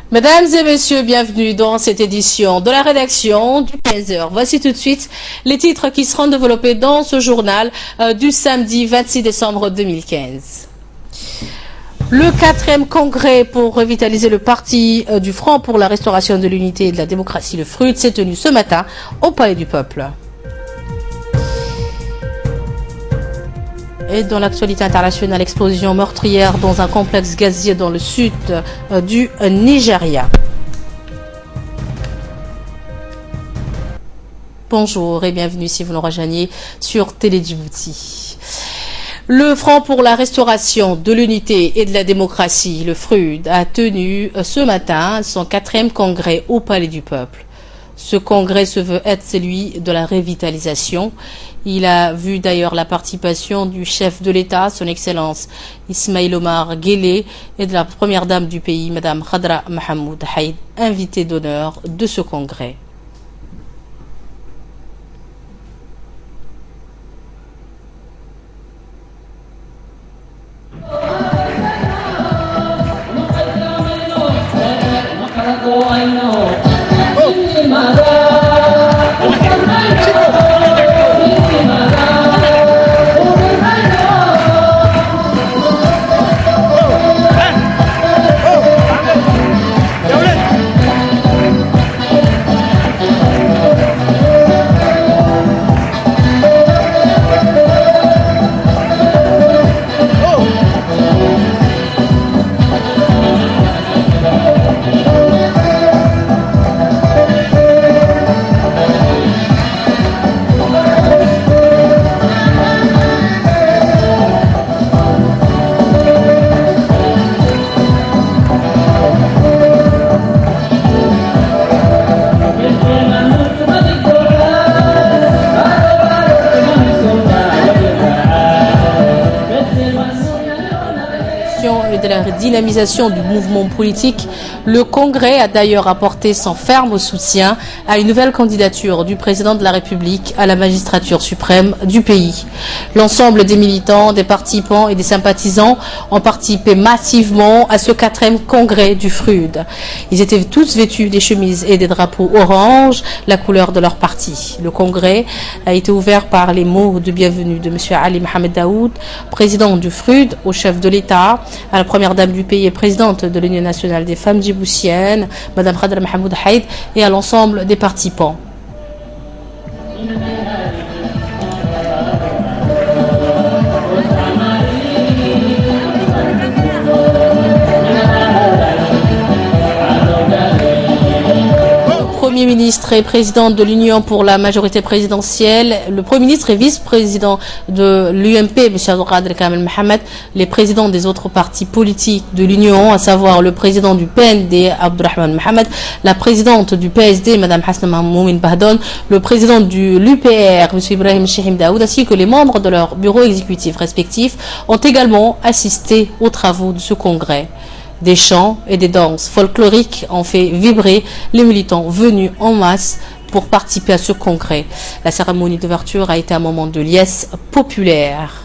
Mesdames et messieurs, bienvenue dans cette édition de la rédaction du 15h. Voici tout de suite les titres qui seront développés dans ce journal du samedi 26 décembre 2015. Le 4e congrès pour revitaliser le parti du Front pour la restauration de l'unité et de la démocratie, le FRUD, s'est tenu ce matin au Palais du Peuple. Et dans l'actualité internationale, explosion meurtrière dans un complexe gazier dans le sud du Nigeria. Bonjour et bienvenue si vous nous rejoignez sur Télé Djibouti. Le Front pour la restauration de l'unité et de la démocratie, le FRUD, a tenu ce matin son 4e congrès au Palais du Peuple. Ce congrès se veut être celui de la revitalisation. Il a vu d'ailleurs la participation du chef de l'État, son Excellence Ismaïl Omar Guelleh, et de la première dame du pays, Madame Khadra Mahamoud Haïd, invitée d'honneur de ce congrès. De la dynamisation du mouvement politique, le Congrès a d'ailleurs apporté son ferme soutien à une nouvelle candidature du président de la République à la magistrature suprême du pays. L'ensemble des militants, des participants et des sympathisants ont participé massivement à ce 4e congrès du FRUD. Ils étaient tous vêtus des chemises et des drapeaux orange, la couleur de leur parti. Le congrès a été ouvert par les mots de bienvenue de M. Ali Mohamed Daoud, président du FRUD, au chef de l'État, à la première dame du pays et présidente de l'Union nationale des femmes djiboutiennes, Mme Khadra Mahamoud Haïd, et à l'ensemble des participants. Premier ministre et président de l'Union pour la majorité présidentielle, le Premier ministre et vice-président de l'UMP, M. Abdelkader Kamel Mohamed, les présidents des autres partis politiques de l'Union, à savoir le président du PND, Abdurrahman Mohamed, la présidente du PSD, Mme Hasna Moumin Bahdon, le président de l'UPR, M. Ibrahim Chehim Daoud, ainsi que les membres de leur bureau exécutif respectifs, ont également assisté aux travaux de ce congrès. Des chants et des danses folkloriques ont fait vibrer les militants venus en masse pour participer à ce congrès. La cérémonie d'ouverture a été un moment de liesse populaire.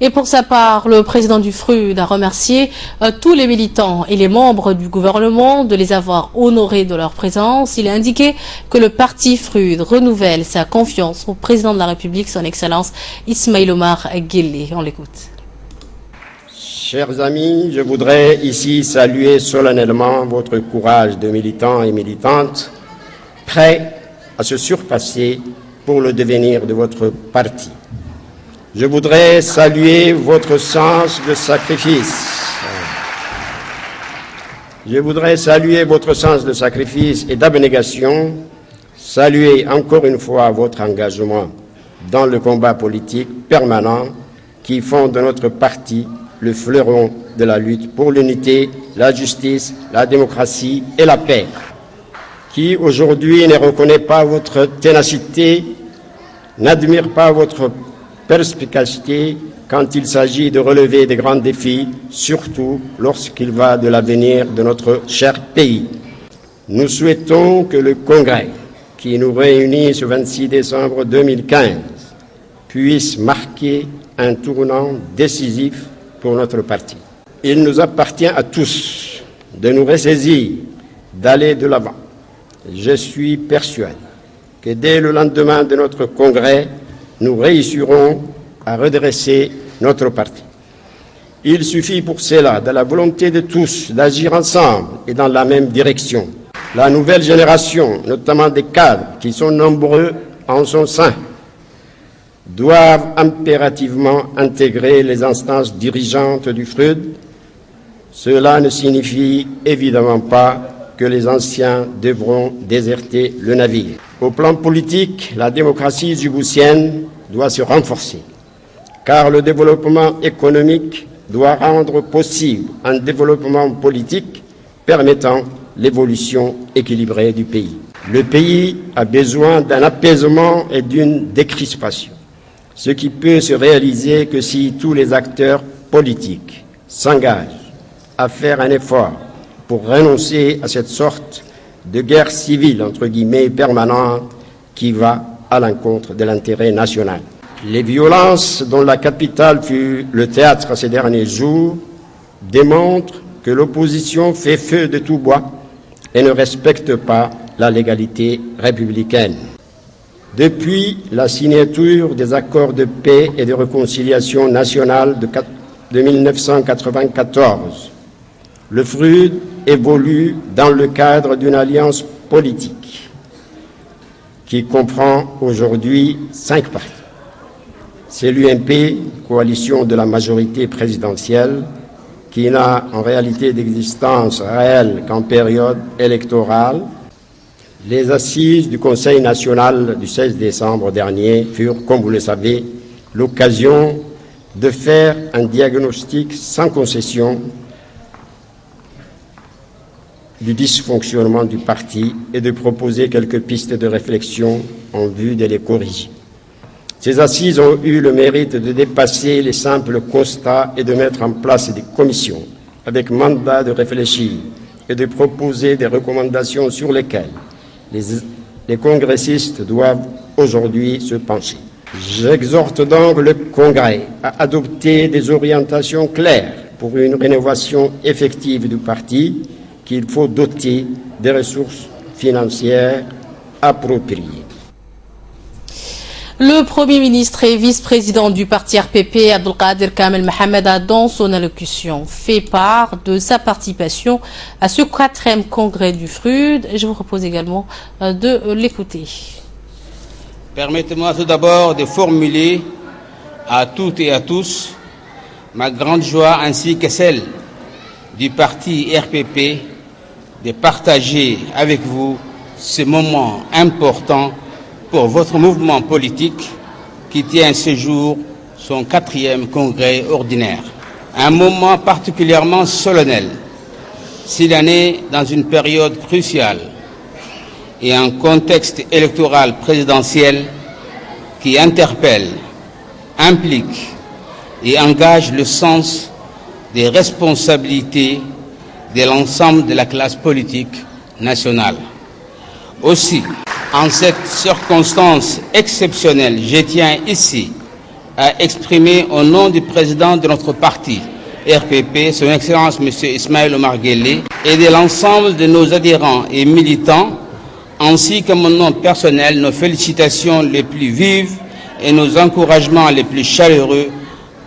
Et pour sa part, le président du FRUD a remercié tous les militants et les membres du gouvernement de les avoir honorés de leur présence. Il a indiqué que le parti FRUD renouvelle sa confiance au président de la République, son Excellence Ismaïl Omar Guelleh. On l'écoute. Chers amis, je voudrais ici saluer solennellement votre courage de militants et militantes, prêts à se surpasser pour le devenir de votre parti. Je voudrais saluer votre sens de sacrifice. Je voudrais saluer votre sens de sacrifice et d'abnégation, saluer encore une fois votre engagement dans le combat politique permanent qui font de notre parti le fleuron de la lutte pour l'unité, la justice, la démocratie et la paix. Qui aujourd'hui ne reconnaît pas votre ténacité, n'admire pas votre perspicacité quand il s'agit de relever des grands défis, surtout lorsqu'il va de l'avenir de notre cher pays. Nous souhaitons que le Congrès, qui nous réunit ce 26 décembre 2015, puisse marquer un tournant décisif pour notre parti. Il nous appartient à tous de nous ressaisir, d'aller de l'avant. Je suis persuadé que dès le lendemain de notre congrès, nous réussirons à redresser notre parti. Il suffit pour cela de la volonté de tous d'agir ensemble et dans la même direction. La nouvelle génération, notamment des cadres qui sont nombreux en son sein, doivent impérativement intégrer les instances dirigeantes du FRUD. Cela ne signifie évidemment pas que les anciens devront déserter le navire. Au plan politique, la démocratie djiboutienne doit se renforcer, car le développement économique doit rendre possible un développement politique permettant l'évolution équilibrée du pays. Le pays a besoin d'un apaisement et d'une décrispation, ce qui peut se réaliser que si tous les acteurs politiques s'engagent à faire un effort pour renoncer à cette sorte de guerre civile, entre guillemets, permanente, qui va à l'encontre de l'intérêt national. Les violences dont la capitale fut le théâtre ces derniers jours démontrent que l'opposition fait feu de tout bois et ne respecte pas la légalité républicaine. Depuis la signature des accords de paix et de réconciliation nationale de 1994, le FRUD évolue dans le cadre d'une alliance politique qui comprend aujourd'hui 5 partis. C'est l'UMP, coalition de la majorité présidentielle, qui n'a en réalité d'existence réelle qu'en période électorale. Les assises du Conseil national du 16 décembre dernier furent, comme vous le savez, l'occasion de faire un diagnostic sans concession du dysfonctionnement du parti et de proposer quelques pistes de réflexion en vue de les corriger. Ces assises ont eu le mérite de dépasser les simples constats et de mettre en place des commissions avec mandat de réfléchir et de proposer des recommandations sur lesquelles les congressistes doivent aujourd'hui se pencher. J'exhorte donc le Congrès à adopter des orientations claires pour une rénovation effective du parti qu'il faut doter des ressources financières appropriées. Le Premier ministre et vice-président du parti RPP, Abdelkader Kamel Mohamed, a dans son allocution fait part de sa participation à ce 4e congrès du FRUD. Je vous propose également de l'écouter. Permettez-moi tout d'abord de formuler à toutes et à tous ma grande joie ainsi que celle du parti RPP de partager avec vous ce moment important pour votre mouvement politique qui tient ce jour son 4e congrès ordinaire. Un moment particulièrement solennel, s'il en est dans une période cruciale et un contexte électoral présidentiel qui interpelle, implique et engage le sens des responsabilités de l'ensemble de la classe politique nationale. Aussi, en cette circonstance exceptionnelle, je tiens ici à exprimer au nom du président de notre parti, RPP, son Excellence M. Ismaël Omar Guelleh, et de l'ensemble de nos adhérents et militants, ainsi que mon nom personnel, nos félicitations les plus vives et nos encouragements les plus chaleureux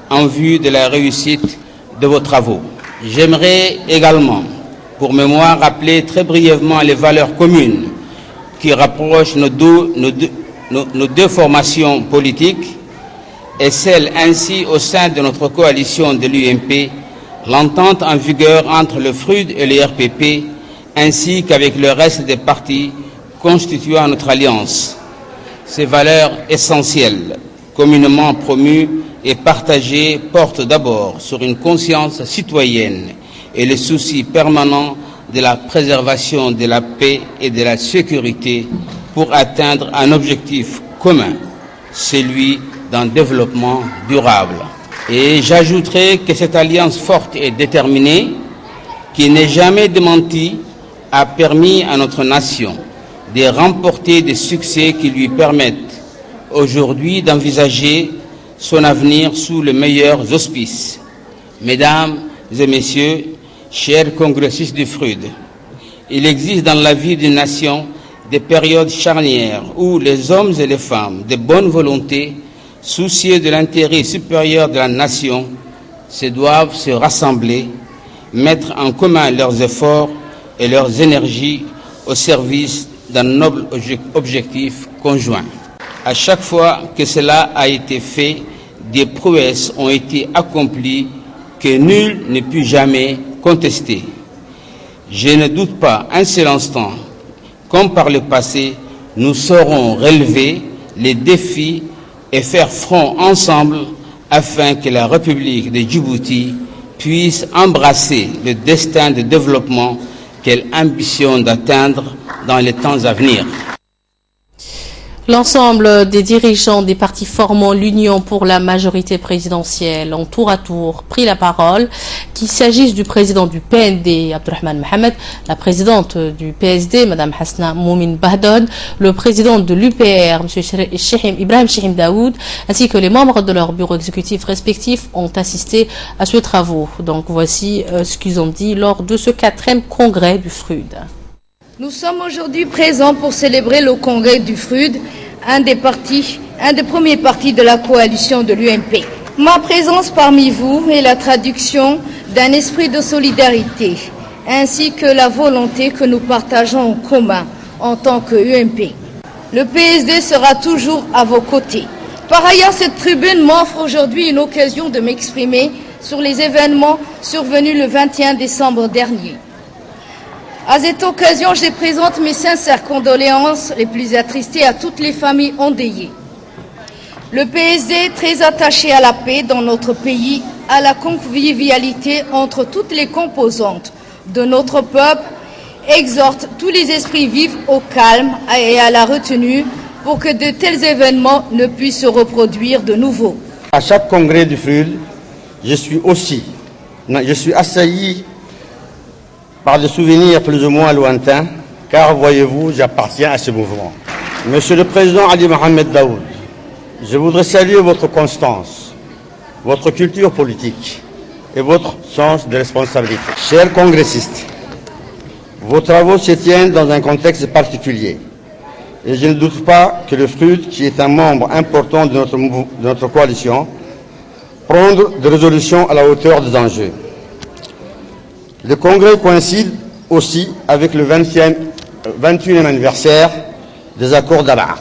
en vue de la réussite de vos travaux. J'aimerais également, pour mémoire, rappeler très brièvement les valeurs communes qui rapprochent nos deux formations politiques et celle ainsi au sein de notre coalition de l'UMP, l'entente en vigueur entre le FRUD et le RPP, ainsi qu'avec le reste des partis constituant notre alliance. Ces valeurs essentielles communément promue et partagée, porte d'abord sur une conscience citoyenne et le souci permanent de la préservation de la paix et de la sécurité pour atteindre un objectif commun, celui d'un développement durable. Et j'ajouterai que cette alliance forte et déterminée, qui n'est jamais démentie, a permis à notre nation de remporter des succès qui lui permettent aujourd'hui d'envisager son avenir sous les meilleurs auspices. Mesdames et messieurs, chers congressistes du FRUD, il existe dans la vie d'une nation des périodes charnières où les hommes et les femmes de bonne volonté, soucieux de l'intérêt supérieur de la nation, doivent se rassembler, mettre en commun leurs efforts et leurs énergies au service d'un noble objectif conjoint. À chaque fois que cela a été fait, des prouesses ont été accomplies que nul ne put jamais contester. Je ne doute pas un seul instant, comme par le passé, nous saurons relever les défis et faire front ensemble afin que la République de Djibouti puisse embrasser le destin de développement qu'elle ambitionne d'atteindre dans les temps à venir. L'ensemble des dirigeants des partis formant l'Union pour la majorité présidentielle ont tour à tour pris la parole, qu'il s'agisse du président du PND, Abdurrahman Mohamed, la présidente du PSD, Mme Hasna Moumin Bahdon, le président de l'UPR, M. Ibrahim Chihim Daoud, ainsi que les membres de leur bureau exécutif respectifs ont assisté à ce travaux. Donc voici ce qu'ils ont dit lors de ce 4e congrès du FRUD. Nous sommes aujourd'hui présents pour célébrer le congrès du FRUD, un des premiers partis de la coalition de l'UMP. Ma présence parmi vous est la traduction d'un esprit de solidarité, ainsi que la volonté que nous partageons en commun en tant que UMP. Le PSD sera toujours à vos côtés. Par ailleurs, cette tribune m'offre aujourd'hui une occasion de m'exprimer sur les événements survenus le 21 décembre dernier. À cette occasion, je présente mes sincères condoléances les plus attristées à toutes les familles endeuillées. Le PSD, très attaché à la paix dans notre pays, à la convivialité entre toutes les composantes de notre peuple, exhorte tous les esprits vifs au calme et à la retenue pour que de tels événements ne puissent se reproduire de nouveau. À chaque congrès du FRUD, je suis assailli par des souvenirs plus ou moins lointains, car voyez-vous, j'appartiens à ce mouvement. Monsieur le Président Ali Mohamed Daoud, je voudrais saluer votre constance, votre culture politique et votre sens de responsabilité. Chers congressistes, vos travaux se tiennent dans un contexte particulier. Et je ne doute pas que le FRUD, qui est un membre important de notre coalition, prendre des résolutions à la hauteur des enjeux. Le congrès coïncide aussi avec le 21e anniversaire des accords d'Abaa.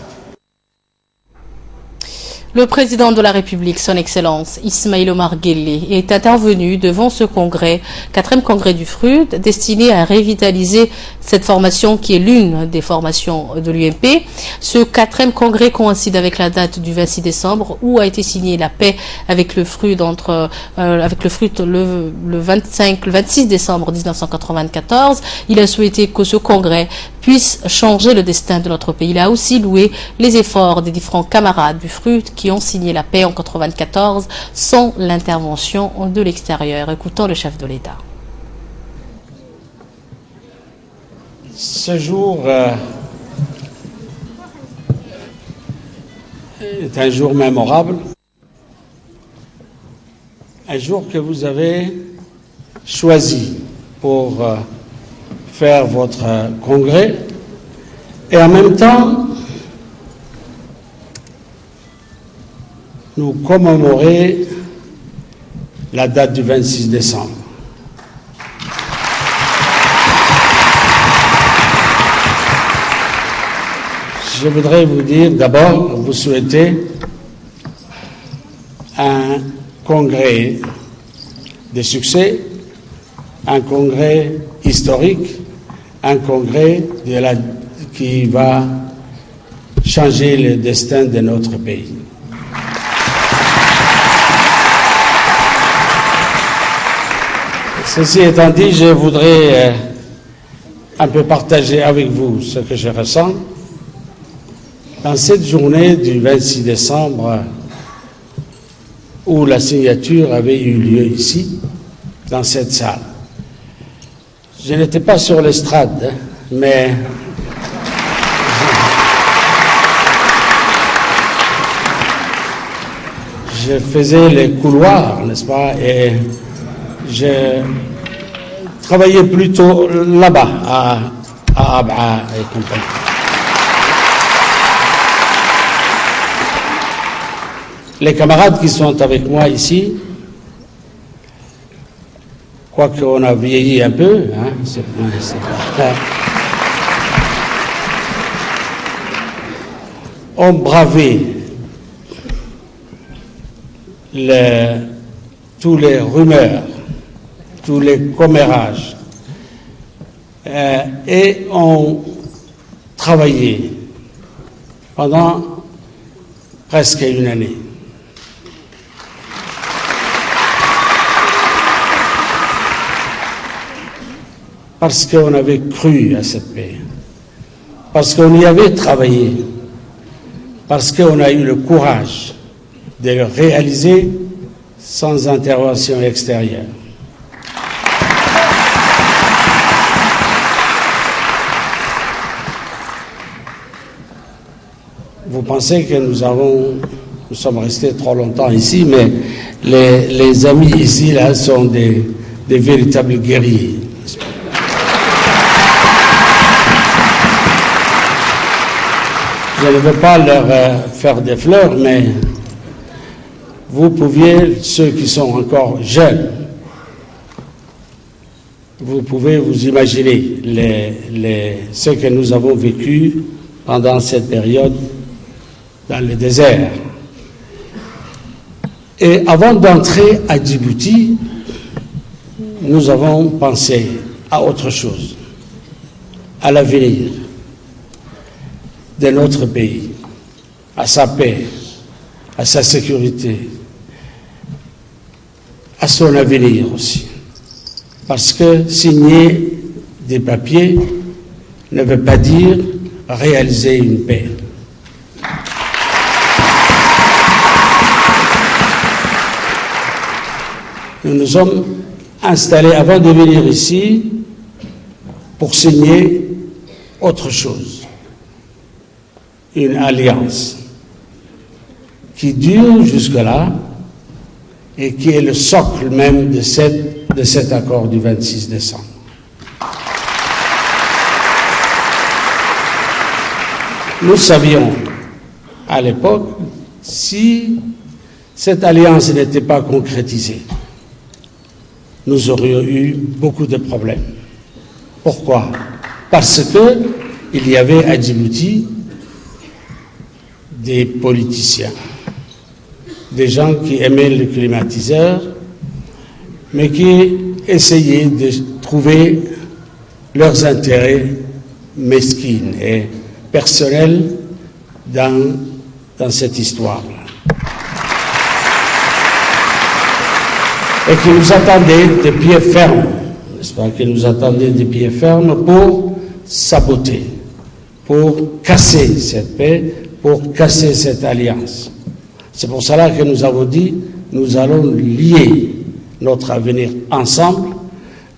Le président de la République, son Excellence Ismaïl Omar Guelleh, est intervenu devant ce congrès, 4e congrès du FRUD, destiné à revitaliser cette formation qui est l'une des formations de l'UMP. Ce 4e congrès coïncide avec la date du 26 décembre où a été signée la paix avec le FRUD le 26 décembre 1994. Il a souhaité que ce congrès puisse changer le destin de notre pays. Il a aussi loué les efforts des différents camarades du FRUD qui ont signé la paix en 1994 sans l'intervention de l'extérieur. Écoutons le chef de l'État. Ce jour est un jour mémorable, un jour que vous avez choisi pour faire votre congrès et en même temps nous commémorer la date du 26 décembre. Je voudrais vous dire d'abord, vous souhaiter un congrès de succès, un congrès historique, un congrès qui va changer le destin de notre pays. Ceci étant dit, je voudrais un peu partager avec vous ce que je ressens dans cette journée du 26 décembre où la signature avait eu lieu ici, dans cette salle. Je n'étais pas sur l'estrade, mais je faisais les couloirs, n'est-ce pas, et je travaillais plutôt là-bas, à Abha et compagnie. Les camarades qui sont avec moi ici, quoique on a vieilli un peu, hein, ont bravé tous les rumeurs, tous les commérages, et ont travaillé pendant presque une année. Parce qu'on avait cru à cette paix, parce qu'on y avait travaillé, parce qu'on a eu le courage de le réaliser sans intervention extérieure. Vous pensez que nous sommes restés trop longtemps ici, mais les amis ici là sont des véritables guerriers. Je ne veux pas leur faire des fleurs, mais vous pouviez, ceux qui sont encore jeunes, vous pouvez vous imaginer ce que nous avons vécu pendant cette période dans le désert. Et avant d'entrer à Djibouti, nous avons pensé à autre chose, à l'avenir de notre pays, à sa paix, à sa sécurité, à son avenir aussi. Parce que signer des papiers ne veut pas dire réaliser une paix. Nous nous sommes installés avant de venir ici pour signer autre chose. Une alliance qui dure jusque-là et qui est le socle même de cet accord du 26 décembre. Nous savions à l'époque, si cette alliance n'était pas concrétisée, nous aurions eu beaucoup de problèmes. Pourquoi? Parce qu'il y avait à Djibouti des politiciens, des gens qui aimaient le climatiseur, mais qui essayaient de trouver leurs intérêts mesquins et personnels dans cette histoire-là. Et qui nous attendaient de pied ferme, n'est-ce pas, qui nous attendaient de pied ferme pour saboter, pour casser cette paix, pour casser cette alliance. C'est pour cela que nous avons dit, nous allons lier notre avenir ensemble,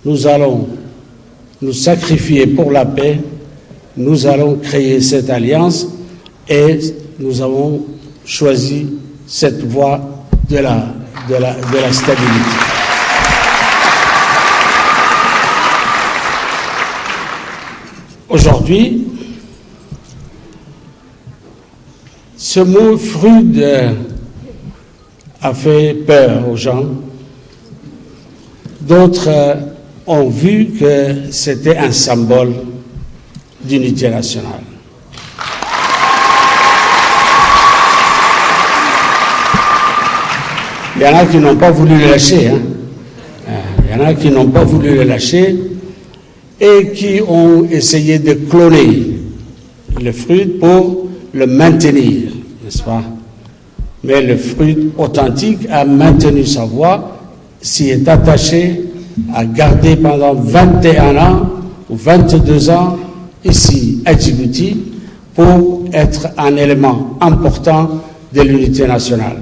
nous allons nous sacrifier pour la paix, nous allons créer cette alliance et nous avons choisi cette voie de la stabilité. Aujourd'hui, ce mot FRUD a fait peur aux gens. D'autres ont vu que c'était un symbole d'unité nationale. Il y en a qui n'ont pas voulu le lâcher. Il y en a qui n'ont pas voulu le lâcher et qui ont essayé de cloner le FRUD pour le maintenir, n'est-ce pas? Mais le FRUD authentique a maintenu sa voix, s'y est attaché à garder pendant 21 ans ou 22 ans ici à Djibouti pour être un élément important de l'unité nationale.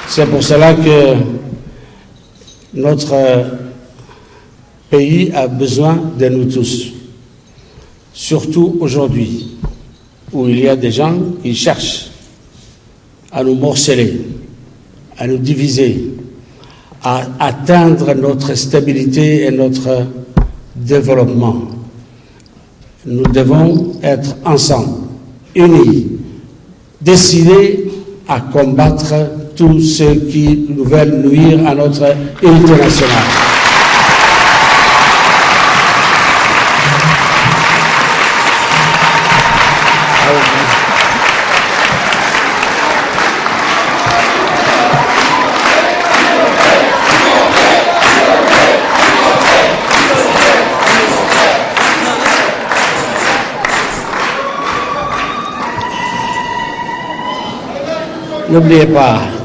C'est pour cela que notre pays a besoin de nous tous, surtout aujourd'hui, où il y a des gens qui cherchent à nous morceler, à nous diviser, à atteindre notre stabilité et notre développement. Nous devons être ensemble, unis, décidés à combattre tous ceux qui nous veulent nuire à notre unité nationale.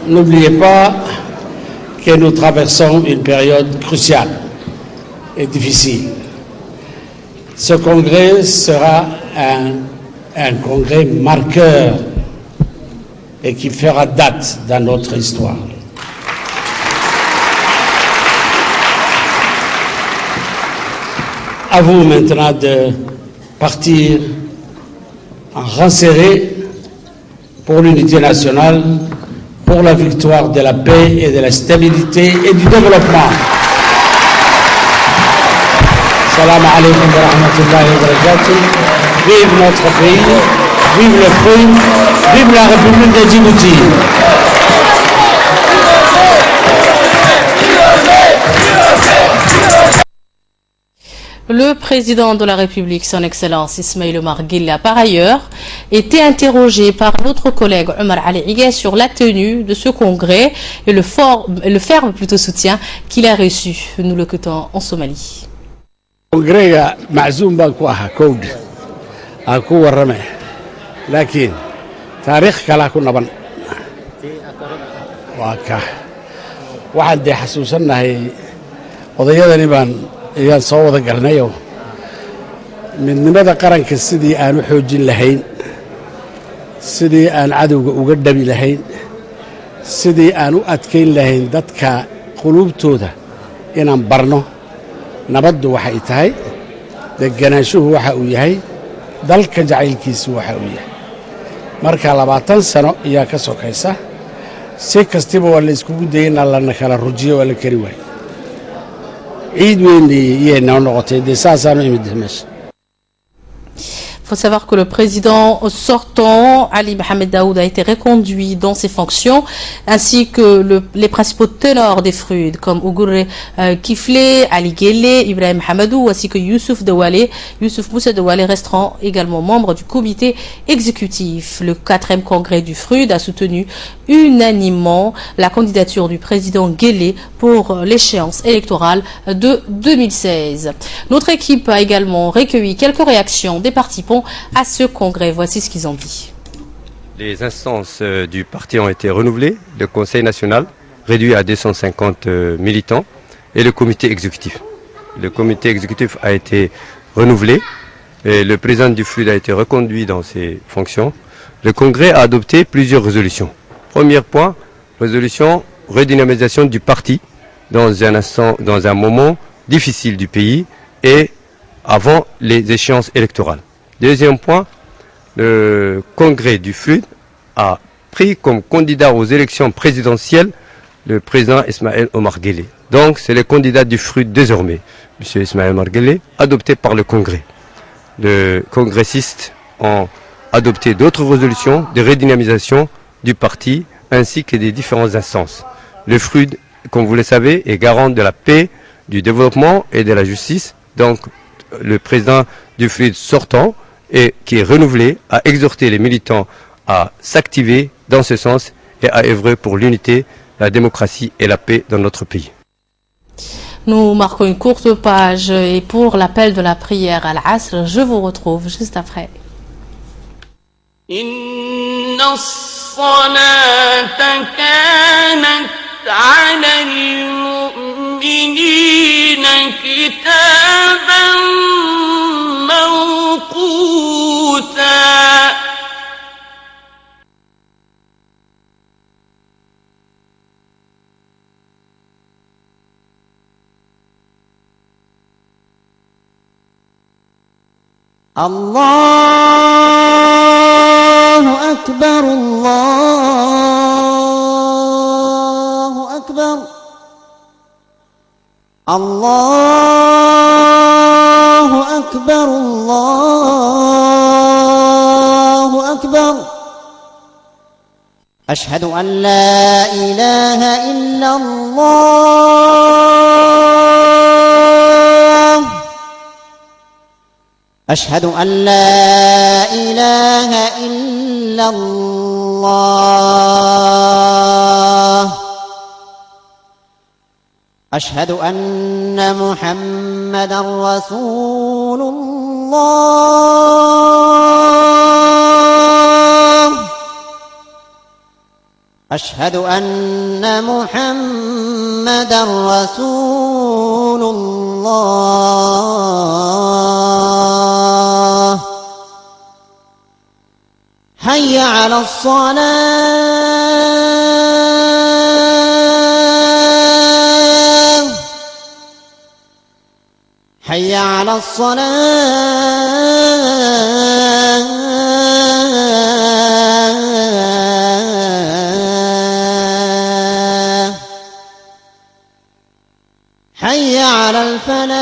N'oubliez pas que nous traversons une période cruciale et difficile. Ce congrès sera un congrès marqueur et qui fera date dans notre histoire. À vous maintenant de partir en rang serré pour l'unité nationale, pour la victoire de la paix et de la stabilité et du développement. Salam alaikum wa rahmatullahi wa barakatuh. Vive notre pays, vive le FRUD, vive la République de Djibouti. Le président de la République, son Excellence Ismaïl Omar Guelleh, a par ailleurs été interrogé par notre collègue Omar Ali Igué sur la tenue de ce congrès et le ferme soutien qu'il a reçu. Nous le cotons en Somalie. congrès معزوم بقى كود أكو ورمه لكن تاريخ كلا كنا بن واقع واحد دي حسوسنا هي قضية نبان يان صوّد قرنيو من ماذا قرن كسدي أنا حوجين لهين سدي أنا عدو وقدمي لهين سدي أنا أتكين لهين دتك قلوب تودا إن برنو نبض وحيتهاي دجناشوه وحويهاي دلك جعيل كيس وحويه مركا لباتن سنة يا كسو كيسة سيكستيبو ولا يسكوب دين الله نخلا رجية ولا كريوي عيد وين دي نقطة دي ساسانو يمدهمش. Il faut savoir que le président sortant, Ali Mohamed Daoud, a été reconduit dans ses fonctions, ainsi que les principaux ténors des FRUD, comme Ougouré Kiflé, Ali Guelleh, Ibrahim Hamadou, ainsi que Youssouf Moussa Dewale resteront également membres du comité exécutif. Le 4e congrès du FRUD a soutenu unanimement la candidature du président Guelleh pour l'échéance électorale de 2016. Notre équipe a également recueilli quelques réactions des participants à ce congrès. Voici ce qu'ils ont dit. Les instances du parti ont été renouvelées, le Conseil national réduit à 250 militants et le comité exécutif. Le comité exécutif a été renouvelé et le président du FRUD a été reconduit dans ses fonctions. Le congrès a adopté plusieurs résolutions. Premier point, résolution redynamisation du parti dans un moment difficile du pays et avant les échéances électorales. Deuxième point, le congrès du FRUD a pris comme candidat aux élections présidentielles le président Ismaïl Omar Guelleh. Donc c'est le candidat du FRUD désormais, M. Ismaïl Omar Guelleh, adopté par le congrès. Les congressistes ont adopté d'autres résolutions de redynamisation du parti ainsi que des différentes instances. Le FRUD, comme vous le savez, est garant de la paix, du développement et de la justice. Donc le président du FRUD sortant et qui est renouvelé a exhorté les militants à s'activer dans ce sens et à œuvrer pour l'unité, la démocratie et la paix dans notre pays. Nous marquons une courte page et pour l'appel de la prière à l'Asr, je vous retrouve juste après. الصلاة كانت على المؤمنين كتابا موقوتا. الله أكبر الله أكبر الله أكبر الله أكبر. أشهد أن لا إله إلا الله. أشهد أن لا إله إلا الله. أشهد أن محمدا رسول الله. أشهد أن محمدا رسول الله. حي على الصلاة. حي على الصلاة. حي على الفلاح.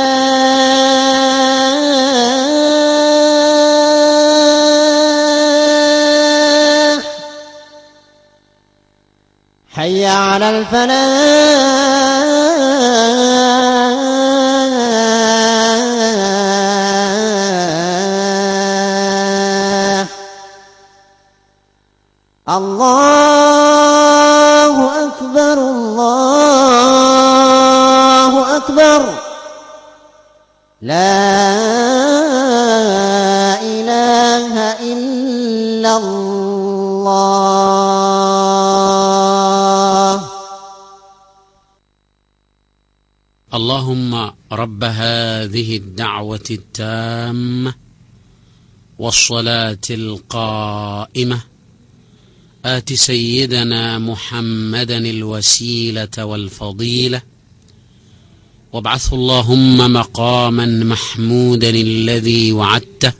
حي على الفلاح. الله أكبر الله أكبر. لا إله إلا الله. اللهم رب هذه الدعوة التامة والصلاة القائمة آت سيدنا محمدا الوسيلة والفضيلة وابعثه اللهم مقاما محمودا الذي وعدته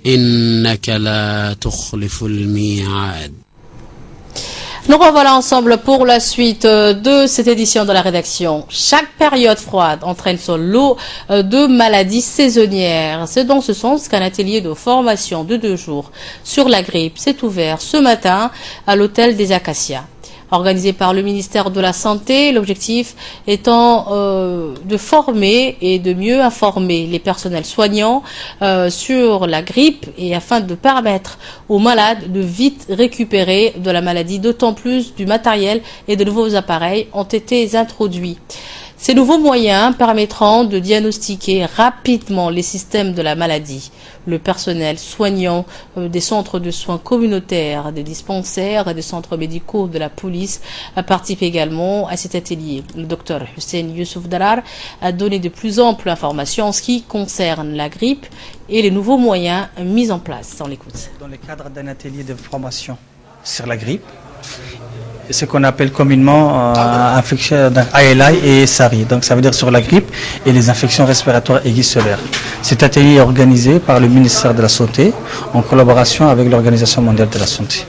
إنك لا تخلف الميعاد. Nous revoilà ensemble pour la suite de cette édition de la rédaction. Chaque période froide entraîne son lot de maladies saisonnières. C'est dans ce sens qu'un atelier de formation de 2 jours sur la grippe s'est ouvert ce matin à l'hôtel des Acacias. Organisé par le ministère de la Santé, l'objectif étant de former et de mieux informer les personnels soignants sur la grippe et afin de permettre aux malades de vite récupérer de la maladie, d'autant plus du matériel et de nouveaux appareils ont été introduits. Ces nouveaux moyens permettront de diagnostiquer rapidement les systèmes de la maladie. Le personnel soignant des centres de soins communautaires, des dispensaires et des centres médicaux de la police participe également à cet atelier. Le docteur Hussein Youssouf Darar a donné de plus amples informations en ce qui concerne la grippe et les nouveaux moyens mis en place. On l'écoute. Dans le cadre d'un atelier de formation sur la grippe, ce qu'on appelle communément infection ALI et SARI, donc ça veut dire sur la grippe et les infections respiratoires aiguës sévères. Cet atelier est organisé par le ministère de la Santé en collaboration avec l'Organisation mondiale de la santé.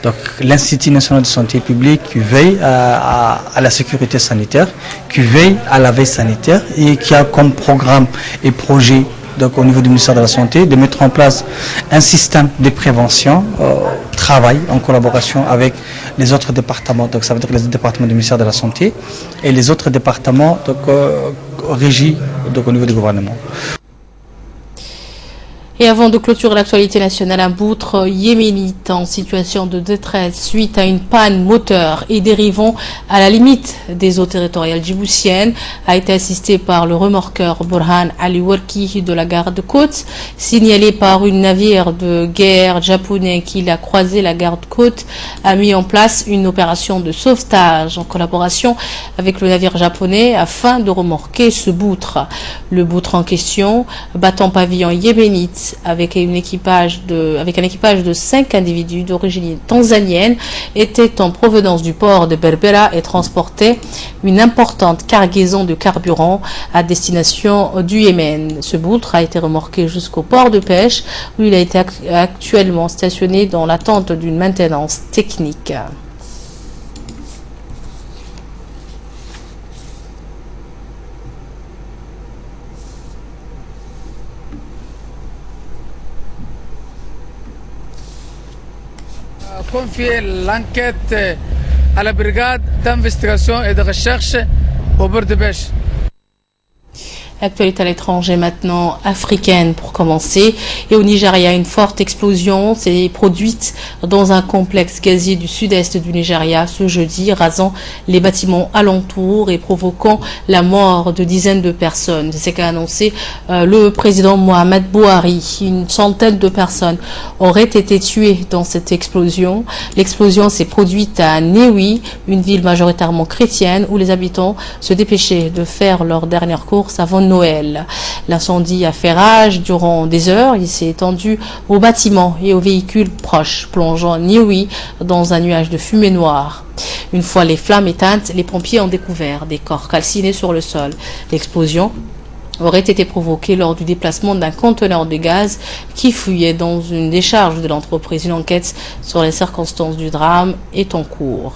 Donc l'Institut national de santé publique qui veille à la sécurité sanitaire, qui veille à la veille sanitaire et qui a comme programme et projet donc au niveau du ministère de la Santé de mettre en place un système de prévention, travail en collaboration avec les autres départements, donc ça veut dire les départements du ministère de la Santé et les autres départements donc, régis donc, au niveau du gouvernement. Et avant de clôturer l'actualité nationale, un boutre yéménite en situation de détresse suite à une panne moteur et dérivant à la limite des eaux territoriales djiboutiennes a été assisté par le remorqueur Burhan Ali Warki de la garde-côte, signalé par une navire de guerre japonais qui a croisé la garde-côte, a mis en place une opération de sauvetage en collaboration avec le navire japonais afin de remorquer ce boutre. Le boutre en question, battant pavillon yéménite avec un équipage de 5 individus d'origine tanzanienne, était en provenance du port de Berbera et transportait une importante cargaison de carburant à destination du Yémen. Ce boutre a été remorqué jusqu'au port de pêche où il a été actuellement stationné dans l'attente d'une maintenance technique. confier l'enquête à la brigade d'investigation et de recherche au bord de pêche. Actualité à l'étranger maintenant, africaine pour commencer. Et au Nigeria, une forte explosion s'est produite dans un complexe gazier du sud-est du Nigeria ce jeudi, rasant les bâtiments alentours et provoquant la mort de dizaines de personnes. C'est ce qu'a annoncé le président Mohamed Buhari. Une centaine de personnes auraient été tuées dans cette explosion. L'explosion s'est produite à Newi, une ville majoritairement chrétienne où les habitants se dépêchaient de faire leurs dernières courses avant Noël. L'incendie a fait rage durant des heures. Il s'est étendu aux bâtiments et aux véhicules proches, plongeant Niwi dans un nuage de fumée noire. Une fois les flammes éteintes, les pompiers ont découvert des corps calcinés sur le sol. L'explosion aurait été provoquée lors du déplacement d'un conteneur de gaz qui fouillait dans une décharge de l'entreprise. Une enquête sur les circonstances du drame est en cours.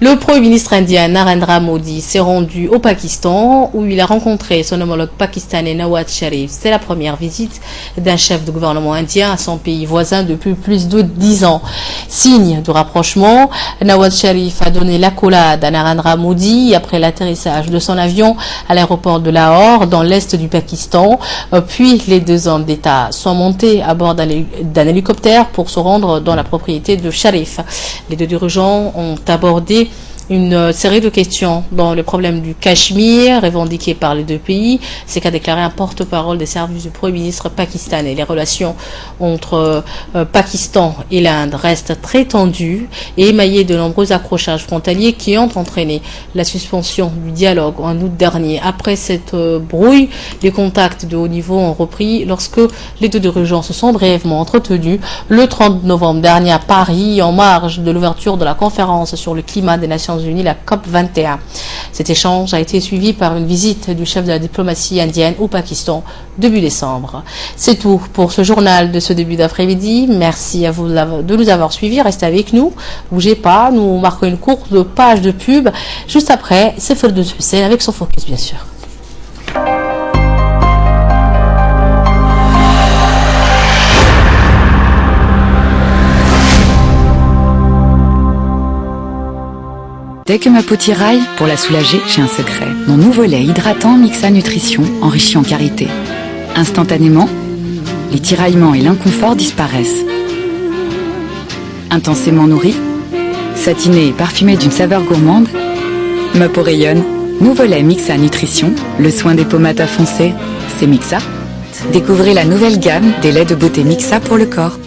Le Premier ministre indien Narendra Modi s'est rendu au Pakistan où il a rencontré son homologue pakistanais Nawaz Sharif. C'est la première visite d'un chef de gouvernement indien à son pays voisin depuis plus de 10 ans. Signe de rapprochement, Nawaz Sharif a donné l'accolade à Narendra Modi après l'atterrissage de son avion à l'aéroport de Lahore dans l'est du Pakistan. Puis les deux hommes d'État sont montés à bord d'un hélicoptère pour se rendre dans la propriété de Sharif. Les deux dirigeants ont abordé une série de questions dans le problème du Cachemire, revendiqué par les deux pays. C'est qu'a déclaré un porte-parole des services du Premier ministre pakistanais. Les relations entre Pakistan et l'Inde restent très tendues et émaillées de nombreux accrochages frontaliers qui ont entraîné la suspension du dialogue en août dernier. Après cette brouille, les contacts de haut niveau ont repris lorsque les deux dirigeants se sont brièvement entretenus le 30 novembre dernier à Paris, en marge de l'ouverture de la conférence sur le climat des Nations Unies, la COP 21. Cet échange a été suivi par une visite du chef de la diplomatie indienne au Pakistan début décembre. C'est tout pour ce journal de ce début d'après-midi. Merci à vous de nous avoir suivis. Restez avec nous. Bougez pas. Nous marquons une courte page de pub. Juste après, c'est Feu de Hussein avec son focus, bien sûr. Dès que ma peau tiraille, pour la soulager, j'ai un secret. Mon nouveau lait hydratant Mixa Nutrition, enrichi en karité. Instantanément, les tiraillements et l'inconfort disparaissent. Intensément nourri, satiné et parfumé d'une saveur gourmande, ma peau rayonne. Nouveau lait Mixa Nutrition, le soin des peaux mat à foncer, c'est Mixa. Découvrez la nouvelle gamme des laits de beauté Mixa pour le corps.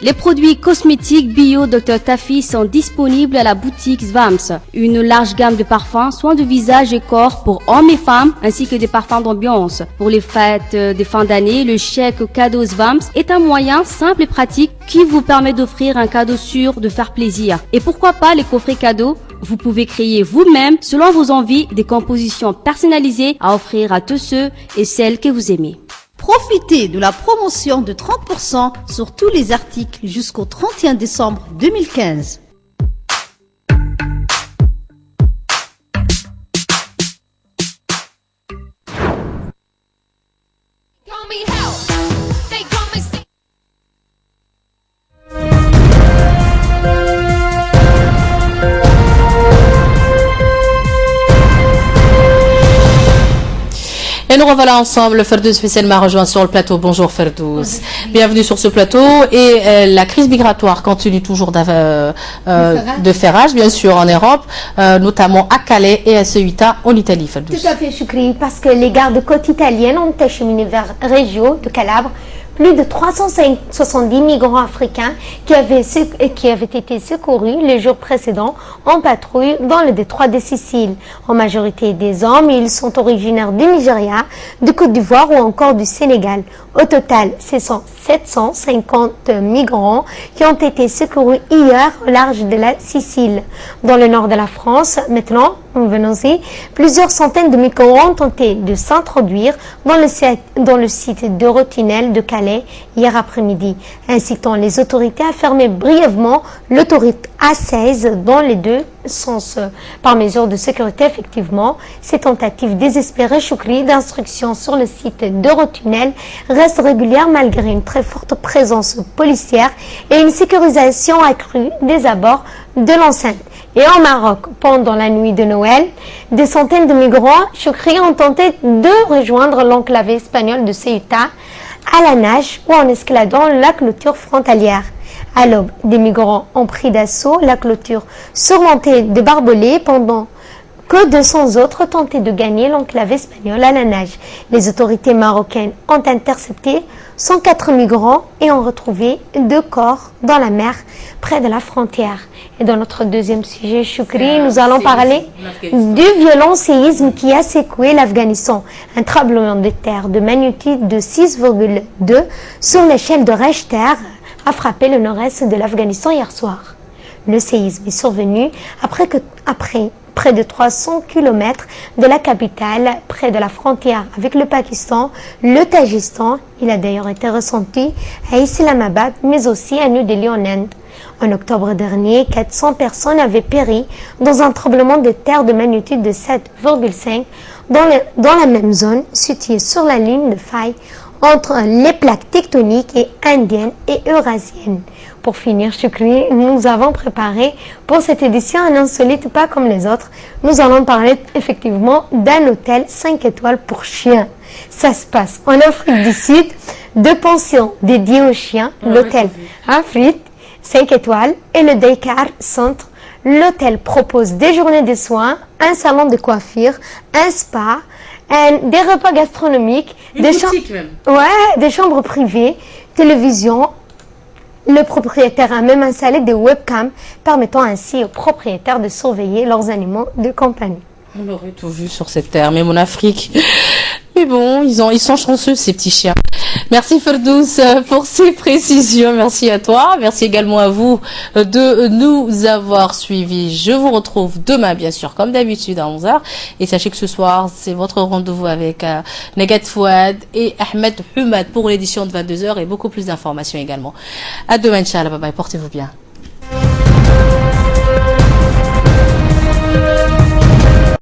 Les produits cosmétiques bio Dr Tafi sont disponibles à la boutique Svams. Une large gamme de parfums, soins de visage et corps pour hommes et femmes, ainsi que des parfums d'ambiance. Pour les fêtes de fin d'année, le chèque cadeau Svams est un moyen simple et pratique qui vous permet d'offrir un cadeau sûr de faire plaisir. Et pourquoi pas les coffrets cadeaux? Vous pouvez créer vous-même, selon vos envies, des compositions personnalisées à offrir à tous ceux et celles que vous aimez. Profitez de la promotion de 30% sur tous les articles jusqu'au 31 décembre 2015. Et nous revoilà ensemble. Ferdouz Fissel m'a rejoint sur le plateau. Bonjour Ferdouz. Bienvenue sur ce plateau. Et la crise migratoire continue toujours de faire rage, bien sûr, en Europe, notamment à Calais et à Ceuta, en Italie. Ferdouz. Tout à fait, Choukri, parce que les gardes-côtes italiennes ont acheminé vers Reggio de Calabre plus de 370 migrants africains qui avaient été secourus les jours précédents en patrouille dans le détroit des Siciles. En majorité des hommes, ils sont originaires du Nigeria, de Côte d'Ivoire ou encore du Sénégal. Au total, ce sont 750 migrants qui ont été secourus hier au large de la Sicile. Dans le nord de la France, maintenant, venons-y, plusieurs centaines de migrants ont tenté de s'introduire dans le site d'Eurotunnel de Calais hier après-midi, incitant les autorités à fermer brièvement l'autoroute A16 dans les deux sens. Par mesure de sécurité, effectivement, ces tentatives désespérées, Choukri, d'instruction sur le site d'Eurotunnel restent régulières malgré une très forte présence policière et une sécurisation accrue des abords de l'enceinte. Et en Maroc, pendant la nuit de Noël, des centaines de migrants, Choukri, ont tenté de rejoindre l'enclave espagnole de Ceuta à la nage ou en escaladant la clôture frontalière. À l'aube, des migrants ont pris d'assaut la clôture surmontée de barbelés pendant que 200 autres tentaient de gagner l'enclave espagnole à la nage. Les autorités marocaines ont intercepté 104 migrants et ont retrouvé 2 corps dans la mer près de la frontière. Et dans notre deuxième sujet, Choukri, nous allons parler du violent séisme qui a secoué l'Afghanistan. Un tremblement de terre de magnitude de 6,2 sur l'échelle de Richter a frappé le nord-est de l'Afghanistan hier soir. Le séisme est survenu après près de 300 km de la capitale, près de la frontière avec le Pakistan, le Tadjikistan. Il a d'ailleurs été ressenti à Islamabad, mais aussi à New Delhi en Inde. En octobre dernier, 400 personnes avaient péri dans un tremblement de terre de magnitude de 7,5 dans la même zone située sur la ligne de faille entre les plaques tectoniques et indiennes et eurasiennes. Pour finir, Choukri, nous avons préparé pour cette édition un insolite pas comme les autres. Nous allons parler effectivement d'un hôtel 5 étoiles pour chiens. Ça se passe en Afrique du Sud, 2 pensions dédiées aux chiens, l'hôtel Afrique 5 étoiles et le Daycare Centre. L'hôtel propose des journées de soins, un salon de coiffure, un spa, des repas gastronomiques, des chambres privées, télévision. Le propriétaire a même installé des webcams permettant ainsi aux propriétaires de surveiller leurs animaux de compagnie. On aurait tout vu sur cette terre, même en Afrique. Mais bon, ils sont chanceux, ces petits chiens. Merci Ferdouz pour ces précisions. Merci à toi. Merci également à vous de nous avoir suivis. Je vous retrouve demain, bien sûr, comme d'habitude, à 11h. Et sachez que ce soir, c'est votre rendez-vous avec Negat Fouad et Ahmed Humad pour l'édition de 22h et beaucoup plus d'informations également. À demain, Inch'Allah. Bye bye. Portez-vous bien.